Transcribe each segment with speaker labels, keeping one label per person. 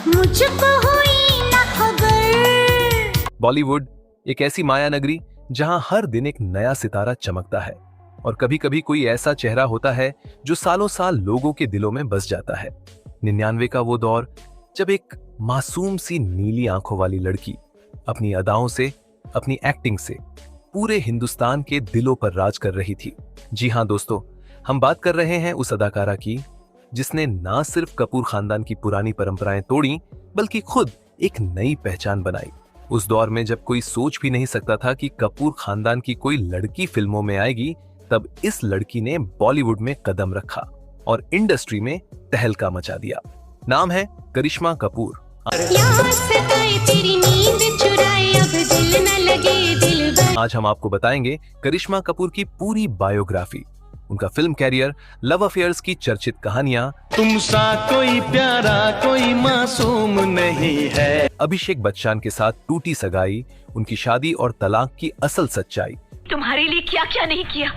Speaker 1: मुझको हुई ना खबर।
Speaker 2: बॉलीवुड एक ऐसी माया नगरी जहां हर दिन एक नया सितारा चमकता है और कभी कभी कोई ऐसा चेहरा होता है जो सालों साल लोगों के दिलों में बस जाता है। 99 का वो दौर जब एक मासूम सी नीली आंखों वाली लड़की अपनी अदाओं से, अपनी एक्टिंग से पूरे हिंदुस्तान के दिलों पर राज कर रही थी। जी हाँ दोस्तों, हम बात कर रहे हैं उस अदाकारा की जिसने ना सिर्फ कपूर खानदान की पुरानी परंपराएं तोड़ी बल्कि खुद एक नई पहचान बनाई। उस दौर में जब कोई सोच भी नहीं सकता था कि कपूर खानदान की कोई लड़की फिल्मों में आएगी, तब इस लड़की ने बॉलीवुड में कदम रखा और इंडस्ट्री में तहलका मचा दिया। नाम है करिश्मा कपूर। आज हम आपको बताएंगे करिश्मा कपूर की पूरी बायोग्राफी, उनका फिल्म कैरियर, लव अफेयर्स की चर्चित कहानियां,
Speaker 3: तुम सा कोई प्यारा कोई मासूम नहीं है,
Speaker 2: अभिषेक बच्चन के साथ टूटी सगाई, उनकी शादी और तलाक की असल सच्चाई,
Speaker 4: तुम्हारे लिए क्या क्या नहीं किया,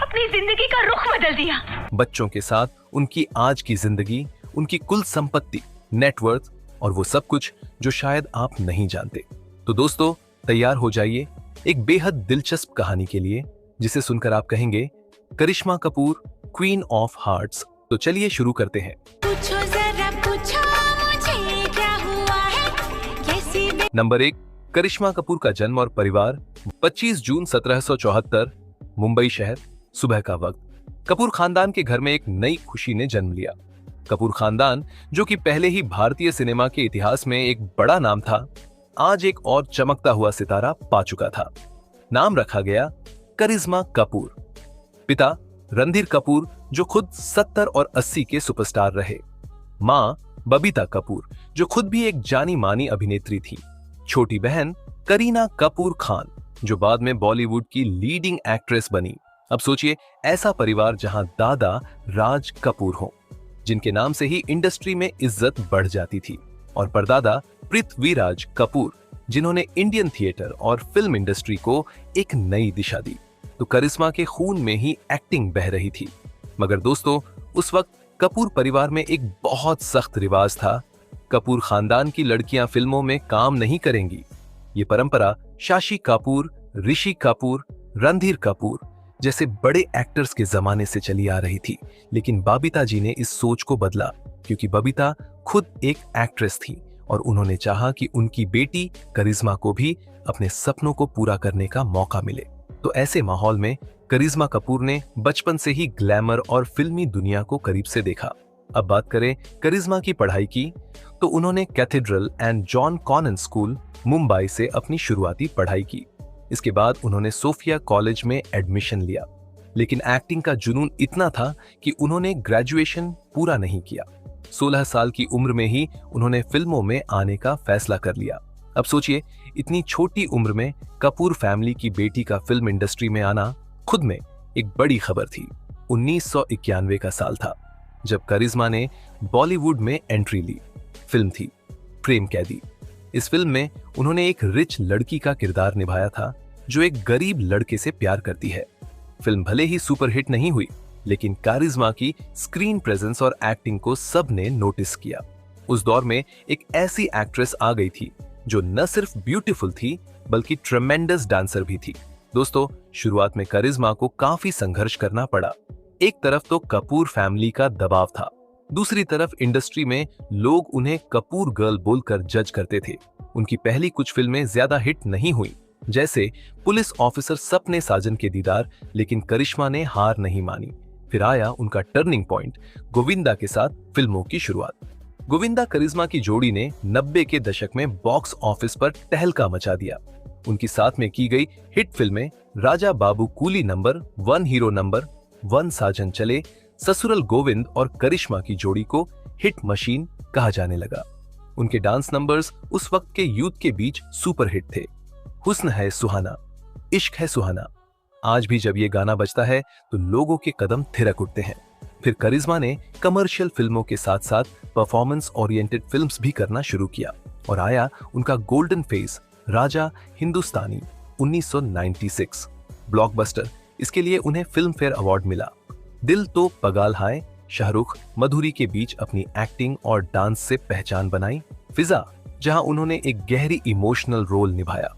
Speaker 4: अपनी जिंदगी का रुख बदल दिया,
Speaker 2: बच्चों के साथ उनकी आज की जिंदगी, उनकी कुल संपत्ति, नेटवर्थ और वो सब कुछ जो शायद आप नहीं जानते। तो दोस्तों तैयार हो जाइए एक बेहद दिलचस्प कहानी के लिए जिसे सुनकर आप कहेंगे करिश्मा कपूर क्वीन ऑफ हार्ट्स। तो चलिए शुरू करते हैं।
Speaker 1: पूछो जरा पूछो मुझे क्या हुआ है, कैसी
Speaker 2: नंबर 1, करिश्मा कपूर का जन्म और परिवार। 25 जून 1774, मुंबई शहर, सुबह का वक्त। कपूर खानदान के घर में एक नई खुशी ने जन्म लिया। कपूर खानदान जो कि पहले ही भारतीय सिनेमा के इतिहास में एक बड़ा नाम था, आज एक और चमकता हुआ सितारा पा चुका था। नाम रखा गया करिश्मा कपूर। पिता रणधीर कपूर जो खुद 70 और 80 के सुपरस्टार रहे। मां बबीता कपूर जो खुद भी एक जानी मानी अभिनेत्री थी। छोटी बहन करीना कपूर खान जो बाद में बॉलीवुड की लीडिंग एक्ट्रेस बनी। अब सोचिए ऐसा परिवार जहां दादा राज कपूर हो, जिनके नाम से ही इंडस्ट्री में इज्जत बढ़ जाती थी, और परदादा पृथ्वीराज कपूर जिन्होंने इंडियन थिएटर और फिल्म इंडस्ट्री को एक नई दिशा दी। तो करिश्मा के खून में ही एक्टिंग बह रही थी। मगर दोस्तों उस वक्त कपूर परिवार में एक बहुत सख्त रिवाज था, कपूर खानदान की लड़कियां फिल्मों में काम नहीं करेंगी। ये परंपरा शशि कपूर, ऋषि कपूर, रणधीर कपूर जैसे बड़े एक्टर्स के जमाने से चली आ रही थी। लेकिन बबीता जी ने इस सोच को बदला क्योंकि बबीता खुद एक एक्ट्रेस थी और उन्होंने चाहा कि उनकी बेटी करिश्मा को भी अपने सपनों को पूरा करने का मौका मिले। तो ऐसे माहौल में करिश्मा कपूर ने बचपन से ही ग्लैमर और फिल्मी दुनिया को करीब से देखा। अब बात करें करिश्मा की पढ़ाई की, तो उन्होंने Cathedral and John Connon School Mumbai से अपनी शुरुआती पढ़ाई की। इसके बाद उन्होंने सोफिया कॉलेज में एडमिशन लिया। लेकिन एक्टिंग का जुनून इतना था कि उन्होंने ग्रेजुएशन पूरा नहीं किया। 16 साल की उम्र में ही उन्होंने फिल्मों में आने का फैसला कर लिया। अब सोचिए इतनी छोटी उम्र में कपूर फैमिली की बेटी का फिल्म इंडस्ट्री में आना खुद में एक बड़ी खबर थी। 1991 का साल था जब करिश्मा ने बॉलीवुड में एंट्री ली। फिल्म थी प्रेम कैदी। इस फिल्म में उन्होंने एक रिच लड़की का किरदार निभाया था जो एक गरीब लड़के से प्यार करती है। फिल्म भले ही सुपरहिट नहीं हुई, लेकिन करिश्मा की स्क्रीन प्रेजेंस और एक्टिंग को सबने नोटिस किया। उस दौर में एक ऐसी एक्ट्रेस आ गई थी जो न सिर्फ ब्यूटीफुल थी बल्कि ट्रेमेंडस डांसर भी थी। दोस्तों शुरुआत में करिश्मा को काफी संघर्ष करना पड़ा। एक तरफ तो कपूर फैमिली का दबाव था, दूसरी तरफ इंडस्ट्री में लोग उन्हें कपूर गर्ल बोलकर जज करते थे। उनकी पहली कुछ फिल्में ज्यादा हिट नहीं हुई, जैसे पुलिस ऑफिसर सपने साजन के दीदार, लेकिन करिश्मा ने हार नहीं मानी। फिर आया उनका टर्निंग पॉइंट, गोविंदा के साथ फिल्मों की शुरुआत। गोविंदा करिश्मा की जोड़ी ने 90 के दशक में बॉक्स ऑफिस पर तहलका मचा दिया। उनकी साथ में की गई हिट फिल्में Raja Babu coolie number 1, hero number 1, साजन चले, ससुरल गोविंद और करिश्मा की जोड़ी को हिट मशीन कहा जाने लगा। उनके डांस नंबर्स उस वक्त के यूथ के बीच सुपर हिट थे। हुस्न है सुहाना, इश्क है सुहाना, आज भी जब ये गाना बजता है तो लोगों के कदम थिरक उठते हैं। फिर करिश्मा ने कमर्शियल फिल्मों के साथ साथ परफॉर्मेंस ओरिएंटेड फिल्म्स भी करना शुरू किया और आया उनका golden phase Raja Hindustani 1996 blockbuster. इसके लिए उन्हें फिल्म फेयर अवार्ड मिला। दिल तो पगाल हाय शाहरुख, मधुरी के बीच अपनी एक्टिंग और डांस से पहचान बनाई। फिजा, जहां उन्होंने एक गहरी इमोशनल रोल निभाया।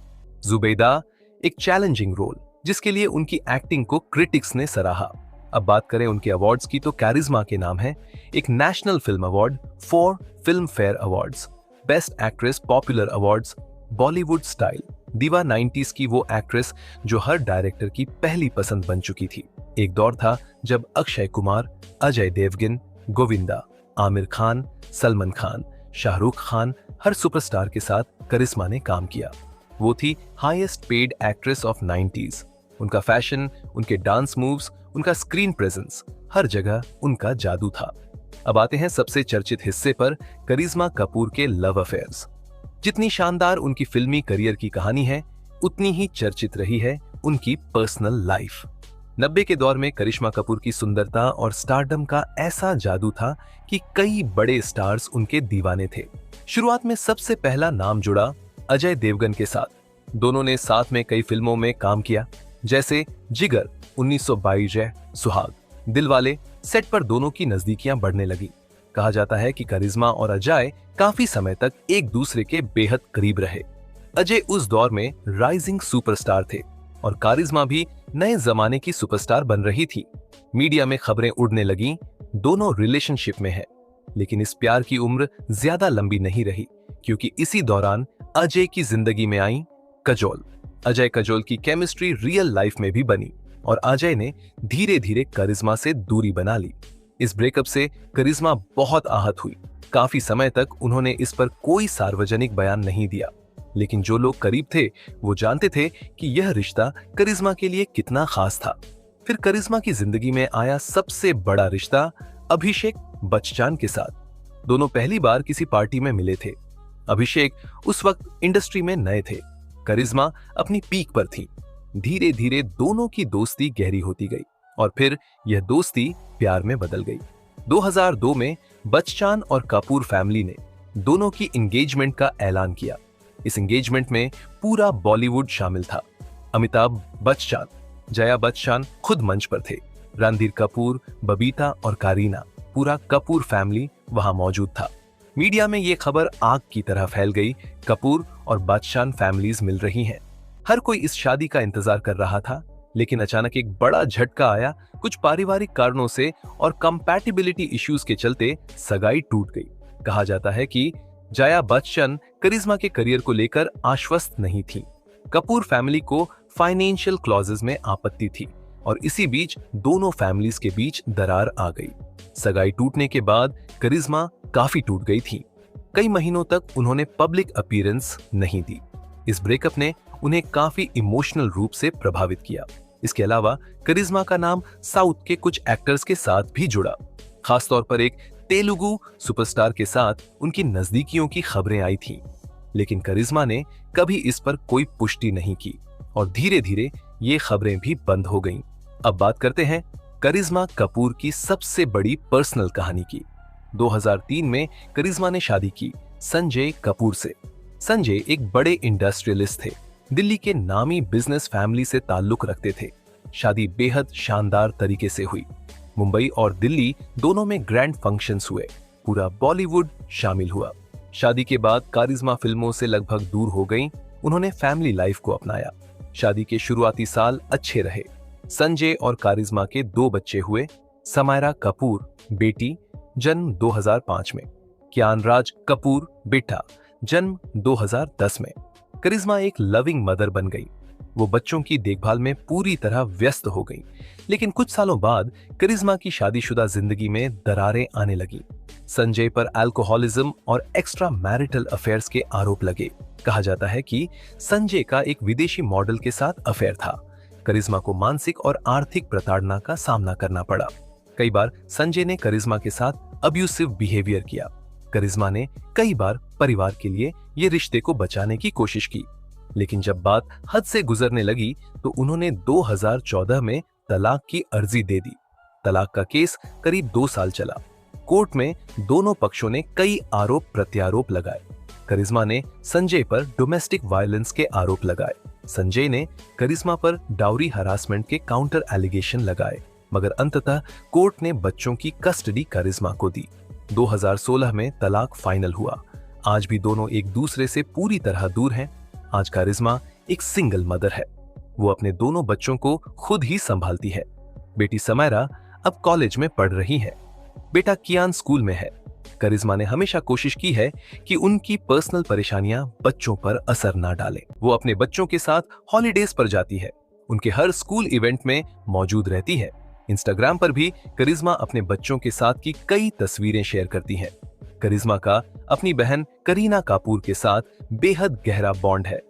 Speaker 2: जुबैदा, एक चैलेंजिंग रोल जिसके लिए उनकी एक्टिंग को क्रिटिक्स ने सराहा। अब बात करें उनके अवार्ड्स की तो कैरिज्मा के नाम है एक national film award, 4 film fair awards, best actress popular awards, Bollywood style, दीवा 90s की वो एक्ट्रेस जो हर डायरेक्टर की पहली पसंद बन चुकी थी। एक दौर था जब अक्षय कुमार, अजय देवगन, गोविंदा, आमिर खान, सलमान खान, शाहरुख खान, हर सुपरस्टार के साथ करिश्मा ने काम किया। वो थी highest paid actress of 90s। उनका फैशन, उनके डांस मूव्स, उनका स्क्रीन प्रेजेंस, हर जगह उनका जादू था। अब आते हैं सबसे चर्चित हिस्से पर, करिश्मा कपूर के लव अफेयर्स। जितनी शानदार उनकी फिल्मी करियर की कहानी है, उतनी ही चर्चित रही है उनकी पर्सनल लाइफ। 90 के दौर में करिश्मा कपूर की सुंदरता और स्टारडम का ऐसा जादू था कि कई बड़े स्टार्स उनके दीवाने थे। शुरुआत में सबसे पहला नाम जुड़ा अजय देवगन के साथ। दोनों ने साथ में कई फिल्मों में काम किया, जैसे जिगर, 1922 जय, सुहाग, दिलवाले। सेट पर दोनों की नजदीकियां बढ़ने लगी। कहा जाता है कि करिश्मा और अजय काफी समय तक एक दूसरे के बेहद करीब रहे। अजय उस दौर में राइजिंग सुपरस्टार थे और करिश्मा भी नए जमाने की सुपरस्टार बन रही थी। मीडिया में खबरें उड़ने लगीं, दोनों रिलेशनशिप में हैं। लेकिन इस प्यार की उम्र ज्यादा लंबी नहीं रही, क्योंकि इसी दौरान अजय की जिंदगी में आई कजोल। अजय कजोल की केमिस्ट्री रियल लाइफ में भी बनी और अजय ने धीरे धीरे करिश्मा से दूरी बना ली। इस ब्रेकअप से करिश्मा बहुत आहत हुई। काफी समय तक उन्होंने इस पर कोई सार्वजनिक बयान नहीं दिया, लेकिन जो लोग करीब थे वो जानते थे कि यह रिश्ता करिश्मा के लिए कितना खास था। फिर करिश्मा की जिंदगी में आया सबसे बड़ा रिश्ता अभिषेक बच्चन के साथ। दोनों पहली बार किसी पार्टी में मिले थे। अभिषेक उस वक्त इंडस्ट्री में नए थे, करिश्मा अपनी पीक पर थी। धीरे धीरे दोनों की दोस्ती गहरी होती गई और फिर यह दोस्ती प्यार में बदल गई। 2002 में बच्चन और कपूर फैमिली ने दोनों की एंगेजमेंट का ऐलान किया। इस एंगेजमेंट में पूरा बॉलीवुड शामिल था। अमिताभ बच्चन, जया बच्चन खुद मंच पर थे। रणधीर कपूर, बबीता और करीना, पूरा कपूर फैमिली वहां मौजूद था। मीडिया में ये खबर आग की तरह फैल गई। कपूर और बच्चन फैमिलीज मिल रही हैं। हर कोई इस शादी का इंतजार कर रहा था, लेकिन अचानक एक बड़ा झटका आया। कुछ पारिवारिक कारणों से और कंपैटिबिलिटी इश्यूज के चलते सगाई टूट गई। कहा जाता है कि जया बच्चन करिश्मा के करियर को लेकर आश्वस्त नहीं थी। कपूर फैमिली को फाइनेंशियल क्लॉजेस में आपत्ति थी और इसी बीच दोनों फैमिलीज के बीच दरार आ गई। सगाई टूटने के बाद करिश्मा काफी टूट गई थी। कई महीनों तक उन्होंने पब्लिक अपीयरेंस नहीं दी। इस ब्रेकअप ने उन्हें काफी इमोशनल रूप से प्रभावित किया। इसके अलावा करिश्मा का नाम साउथ के कुछ एक्टर्स के साथ भी जुड़ा। खासतौर पर एक तेलुगु सुपरस्टार के साथ उनकी नजदीकियों की खबरें आई थीं, लेकिन करिश्मा ने कभी इस पर कोई पुष्टि नहीं की और धीरे धीरे ये खबरें भी बंद हो गईं। अब बात करते हैं करिश्मा कपूर की सबसे बड़ी पर्सनल कहानी की। 2003 में करिश्मा ने शादी की संजय कपूर से। संजय एक बड़े इंडस्ट्रियलिस्ट थे, दिल्ली के नामी बिजनेस फैमिली से ताल्लुक रखते थे। शादी बेहद शानदार तरीके से हुई। मुंबई और दिल्ली दोनों में ग्रैंड फंक्शंस हुए। पूरा बॉलीवुड शामिल हुआ। शादी के बाद करिश्मा फिल्मों से लगभग दूर हो गईं। उन्होंने फैमिली लाइफ को अपनाया। शादी के शुरुआती साल अच्छे रहे। संजय और करिश्मा के 2 बच्चे हुए। समायरा कपूर बेटी, जन्म 2005 में। कियानराज कपूर बेटा, जन्म 2010 में। करिश्मा एक लविंग मदर बन गई। वो बच्चों की देखभाल में पूरी तरह व्यस्त हो गई। लेकिन कुछ सालों बाद करिश्मा की शादीशुदा जिंदगी में दरारें आने लगी। संजय पर अल्कोहलिज्म और एक्स्ट्रा मैरिटल अफेयर्स के आरोप लगे। कहा जाता है कि संजय का एक विदेशी मॉडल के साथ अफेयर था। करिश्मा को मानसिक और आर्थिक प्रताड़ना का सामना करना पड़ा। कई बार संजय ने करिश्मा के साथ अब्यूसिव बिहेवियर किया। करिश्मा ने कई बार परिवार के लिए ये रिश्ते को बचाने की कोशिश की, लेकिन जब बात हद से गुजरने लगी तो उन्होंने 2014 में तलाक की अर्जी दे दी। तलाक का केस करीब 2 साल चला। कोर्ट में दोनों पक्षों ने कई आरोप प्रत्यारोप लगाए। करिश्मा ने संजय पर डोमेस्टिक वायलेंस के आरोप लगाए। संजय ने करिश्मा पर डाउरी हरासमेंट के काउंटर एलिगेशन लगाए। मगर अंततः कोर्ट ने बच्चों की कस्टडी करिश्मा को दी। 2016 में तलाक फाइनल हुआ। आज भी दोनों एक दूसरे से पूरी तरह दूर हैं। आज करिश्मा एक सिंगल मदर है। वो अपने दोनों बच्चों को खुद ही संभालती है। बेटी समैरा अब कॉलेज में पढ़ रही है। बेटा कियान स्कूल में है। करिश्मा ने हमेशा कोशिश की है कि उनकी पर्सनल परेशानियां बच्चों पर असर ना डालें। वो अपने बच्चों के साथ हॉलीडेज पर जाती है, उनके हर स्कूल इवेंट में मौजूद रहती है। इंस्टाग्राम पर भी करिश्मा अपने बच्चों के साथ की कई तस्वीरें शेयर करती हैं। करिश्मा का अपनी बहन करीना कपूर के साथ बेहद गहरा बॉन्ड है।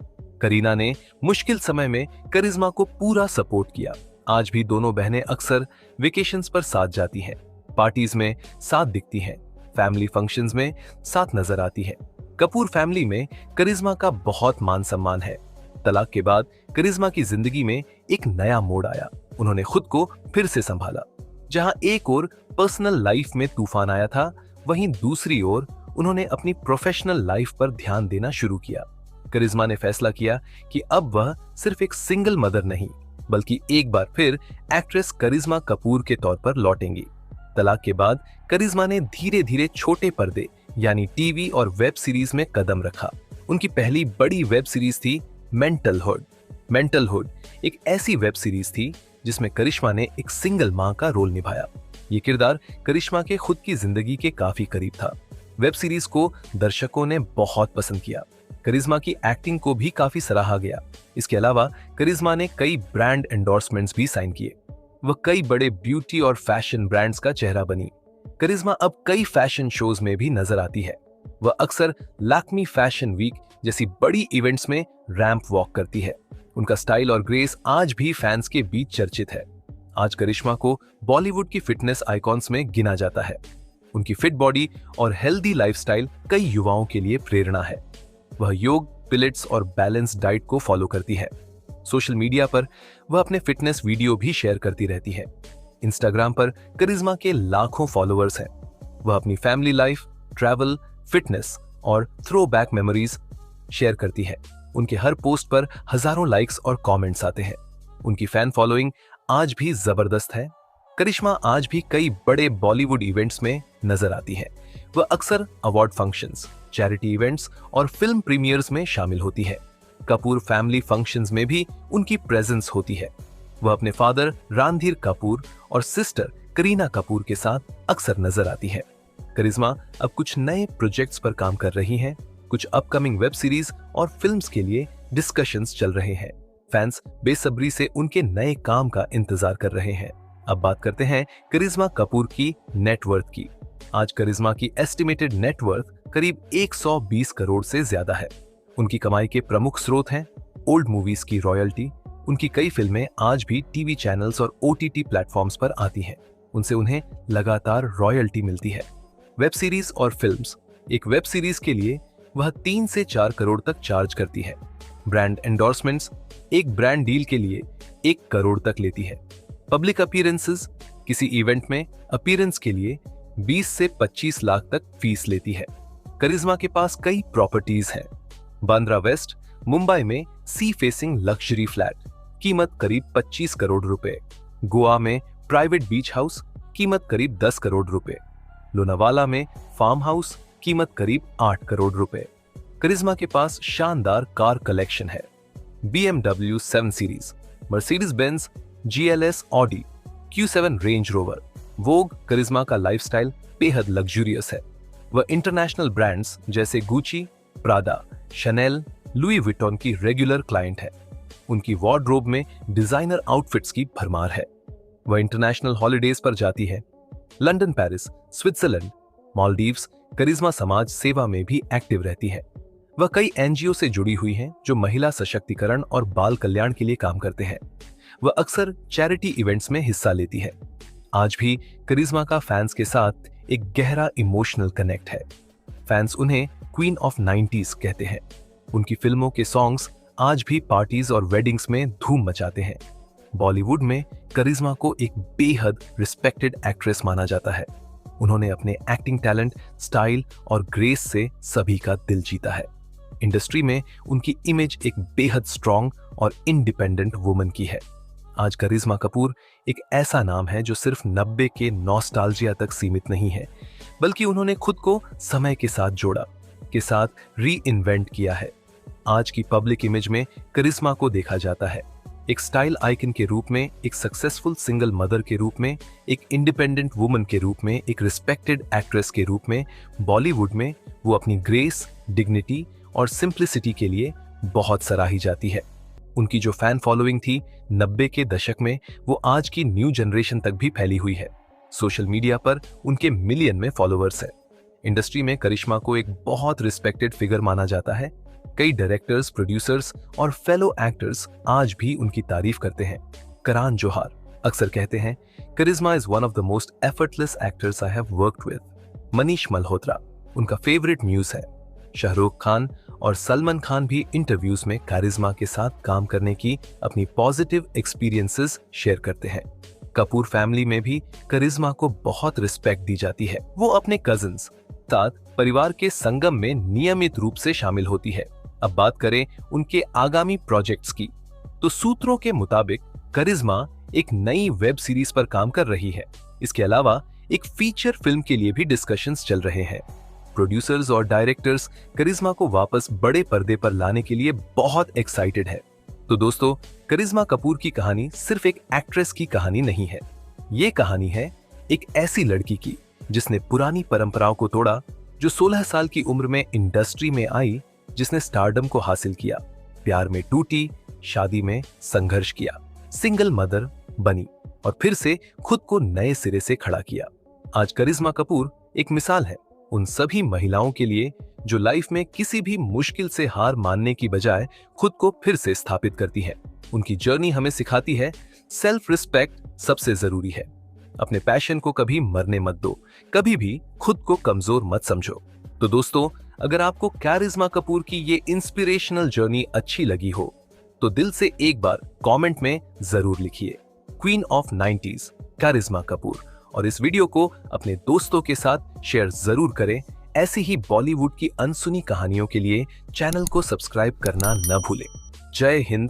Speaker 2: करीना ने मुश्किल समय में करिश्मा को पूरा सपोर्ट किया। आज भी दोनों बहनें अक्सर वेकेशंस पर साथ जाती हैं, पार्टीज में साथ दिखती हैं, फैमिली फंक्शंस में साथ नजर आती है। कपूर फैमिली में करिश्मा का बहुत मान सम्मान है। तलाक के बाद करिश्मा की जिंदगी में एक नया मोड़ आया। उन्होंने खुद को फिर से संभाला। जहां एक ओर पर्सनल लाइफ में तूफान आया था, वहीं दूसरी ओर उन्होंने अपनी प्रोफेशनल लाइफ पर ध्यान देना शुरू किया। करिश्मा ने फैसला किया कि अब वह सिर्फ एक सिंगल मदर नहीं, बल्कि एक बार फिर एक्ट्रेस करिश्मा कपूर के तौर पर लौटेंगी। तलाक के बाद करिश्मा ने धीरे धीरे छोटे पर्दे यानी टीवी और वेब सीरीज में कदम रखा। उनकी पहली बड़ी वेब सीरीज थी मेंटल हुड। मेंटल हुड एक ऐसी वेब सीरीज थी जिसमें करिश्मा ने एक सिंगल मां का रोल निभाया। ये किरदार करिश्मा के खुद की जिंदगी के काफी करीब था। वेब सीरीज को दर्शकों ने बहुत पसंद किया। करिश्मा की एक्टिंग को भी काफी सराहा गया। इसके अलावा करिश्मा ने कई ब्रांड एंडोर्समेंट्स भी साइन किए। वह कई बड़े ब्यूटी और फैशन ब्रांड्स का चेहरा बनी। करिश्मा अब कई फैशन शोज में भी नजर आती है। वह अक्सर लैक्मी फैशन वीक जैसी बड़ी इवेंट्स में रैंप वॉक करती है। उनका स्टाइल और ग्रेस आज भी फैंस के बीच चर्चित है। आज करिश्मा को बॉलीवुड की फिटनेस आइकॉन्स में गिना जाता है। उनकी फिट बॉडी और हेल्दी लाइफस्टाइल कई युवाओं के लिए प्रेरणा है। वह योग, पिलेट्स और बैलेंस डाइट को फॉलो करती है। सोशल मीडिया पर वह अपने फिटनेस वीडियो भी शेयर करती रहती है। इंस्टाग्राम पर करिश्मा के लाखों फॉलोअर्स हैं। वह अपनी फैमिली लाइफ, ट्रैवल, फिटनेस और थ्रो बैक मेमोरीज शेयर करती है। उनके हर पोस्ट पर हजारों लाइक्स और कमेंट्स आते हैं। उनकी फैन फॉलोइंग आज भी जबरदस्त है। करिश्मा आज भी कई बड़े बॉलीवुड इवेंट्स में नजर आती है। वह अक्सर अवार्ड फंक्शंस, चैरिटी इवेंट्स और फिल्म प्रीमियर्स में शामिल होती है। कपूर फैमिली फंक्शंस में भी उनकी प्रेजेंस होती है। वह अपने फादर रणधीर कपूर और सिस्टर करीना कपूर के साथ अक्सर नजर आती है। करिश्मा अब कुछ नए प्रोजेक्ट्स पर काम कर रही हैं। कुछ अपकमिंग वेब सीरीज और फिल्म्स के लिए डिस्कशंस चल रहे हैं। फैंस बेसब्री से उनके नए काम का इंतजार कर रहे हैं। अब बात करते हैं करिश्मा कपूर की नेटवर्थ की। आज करिश्मा की एस्टिमेटेड नेटवर्थ करीब 120 करोड़ से ज्यादा है। उनकी कमाई के प्रमुख स्रोत हैं ओल्ड मूवीज की रॉयल्टी। उनकी कई फिल्में आज भी टीवी चैनल्स और OTT प्लेटफॉर्म्स पर आती हैं। उनसे उन्हें लगातार रॉयल्टी मिलती है। वेब सीरीज और फिल्म्स। एक वेब सीरीज के लिए वह 3 से 4 करोड़ तक चार्ज करती है। ब्रांड एंडोर्समेंट्स एक ब्रांड डील के लिए 1 करोड़ तक लेती है। पब्लिक अपीयरेंसेस किसी इवेंट में अपीयरेंस के लिए 20 से 25 लाख तक फीस लेती है। करिश्मा के पास कई प्रॉपर्टीज हैं। बांद्रा वेस्ट मुंबई में सी फेसिंग लग्जरी फ्लैट, कीमत करीब 25 करोड़ रुपए। गोवा में प्राइवेट बीच हाउस, कीमत करीब 10 करोड़ रुपए। लोनावाला में फार्म हाउस, कीमत करीब 8 करोड़ रुपए। करिश्मा के पास शानदार कार कलेक्शन है। BMW 7 series, Mercedes Benz, GLS Audi, Q7 Range Rover. Vogue Karisma का लाइफस्टाइल बेहद लग्जूरियस है। वह इंटरनेशनल ब्रांड्स जैसे Gucci, Prada, Chanel, Louis Vuitton की रेगुलर क्लाइंट है। उनकी वार्डरोब में डिजाइनर आउटफिट्स की भरमार है। वह इंटरनेशनल हॉलिडेज पर जाती है। लंदन, पेरिस, स्विट्जरलैंड, मालदीव्स करिश्मा समाज सेवा में भी एक्टिव रहती है। वह कई NGO से जुड़ी हुई हैं जो महिला सशक्तिकरण और बाल कल्याण के लिए काम करते हैं। वह अक्सर चैरिटी इवेंट्स में हिस्सा लेती है। आज भी करिश्मा का फैंस के साथ एक गहरा इमोशनल कनेक्ट है। फैंस उन्हें क्वीन ऑफ 90s कहते हैं। उनकी फिल्मों के सॉन्ग्स आज भी पार्टीज और वेडिंग्स में धूम मचाते हैं। बॉलीवुड में करिश्मा को एक बेहद रिस्पेक्टेड एक्ट्रेस माना जाता है। उन्होंने अपने एक्टिंग टैलेंट, स्टाइल और ग्रेस से सभी का दिल जीता है। इंडस्ट्री में उनकी इमेज एक बेहद स्ट्रॉन्ग और इंडिपेंडेंट वुमन की है। आज करिश्मा कपूर एक ऐसा नाम है जो सिर्फ 90 के नॉस्टैल्जिया तक सीमित नहीं है, बल्कि उन्होंने खुद को समय के साथ जोड़ा, के साथ री इन्वेंट किया है। आज की पब्लिक इमेज में करिश्मा को देखा जाता है एक स्टाइल आइकन के रूप में, एक सक्सेसफुल सिंगल मदर के रूप में, एक इंडिपेंडेंट वुमन के रूप में, एक रिस्पेक्टेड एक्ट्रेस के रूप में। बॉलीवुड में वो अपनी ग्रेस, डिग्निटी और सिंप्लिसिटी के लिए बहुत सराही जाती है। उनकी जो फैन फॉलोइंग थी 90 के दशक में, वो आज की न्यू जनरेशन तक भी फैली हुई है। सोशल मीडिया पर उनके मिलियन में फॉलोअर्स हैं। इंडस्ट्री में करिश्मा को एक बहुत रिस्पेक्टेड फिगर माना जाता है। कई डायरेक्टर्स, प्रोड्यूसर्स और फेलो एक्टर्स आज भी उनकी तारीफ करते हैं। करण जौहर अक्सर कहते हैं, Karisma is one of the most effortless actors I have worked with. Manish Malhotra उनका फेवरेट म्यूज है। शाहरुख खान और सलमान खान भी इंटरव्यूज में करिश्मा के साथ काम करने की अपनी पॉजिटिव एक्सपीरियंसेस शेयर करते हैं। कपूर फैमिली में भी करिश्मा को बहुत रिस्पेक्ट दी जाती है। वो अपने कजिन्स साथ परिवार के संगम में नियमित रूप से शामिल होती है। अब बात करें उनके आगामी प्रोजेक्ट्स की, तो सूत्रों के मुताबिक करिश्मा एक नई वेब सीरीज पर काम कर रही है। इसके अलावा एक फीचर फिल्म के लिए भी डिस्कशंस चल रहे हैं। प्रोड्यूसर्स और डायरेक्टर्स करिश्मा को वापस बड़े पर्दे पर लाने के लिए बहुत एक्साइटेड है। तो दोस्तों, करिश्मा कपूर की कहानी सिर्फ एक एक्ट्रेस की कहानी नहीं है। ये कहानी है एक ऐसी लड़की की जिसने पुरानी परंपराओं को तोड़ा, जो 16 साल की उम्र में इंडस्ट्री में आई, जिसने स्टारडम को हासिल किया, प्यार में टूटी, शादी में संघर्ष किया, सिंगल मदर बनी और फिर से खुद को नए सिरे से खड़ा किया। आज करिश्मा कपूर एक मिसाल है उन सभी महिलाओं के लिए जो लाइफ में किसी भी मुश्किल से हार मानने की बजाय खुद को फिर से स्थापित करती है। उनकी जर्नी हमें सिखाती है सेल्फ रिस्पेक्ट सबसे जरूरी है। अपने पैशन को कभी मरने मत दो, कभी भी खुद को कमजोर मत समझो। तो दोस्तों, अगर आपको करिश्मा कपूर की ये इंस्पिरेशनल जर्नी अच्छी लगी हो तो दिल से एक बार कमेंट में जरूर लिखिए क्वीन ऑफ 90s करिश्मा कपूर, और इस वीडियो को अपने दोस्तों के साथ शेयर जरूर करें। ऐसी ही बॉलीवुड की अनसुनी कहानियों के लिए चैनल को सब्सक्राइब करना न भूलें। जय हिंद।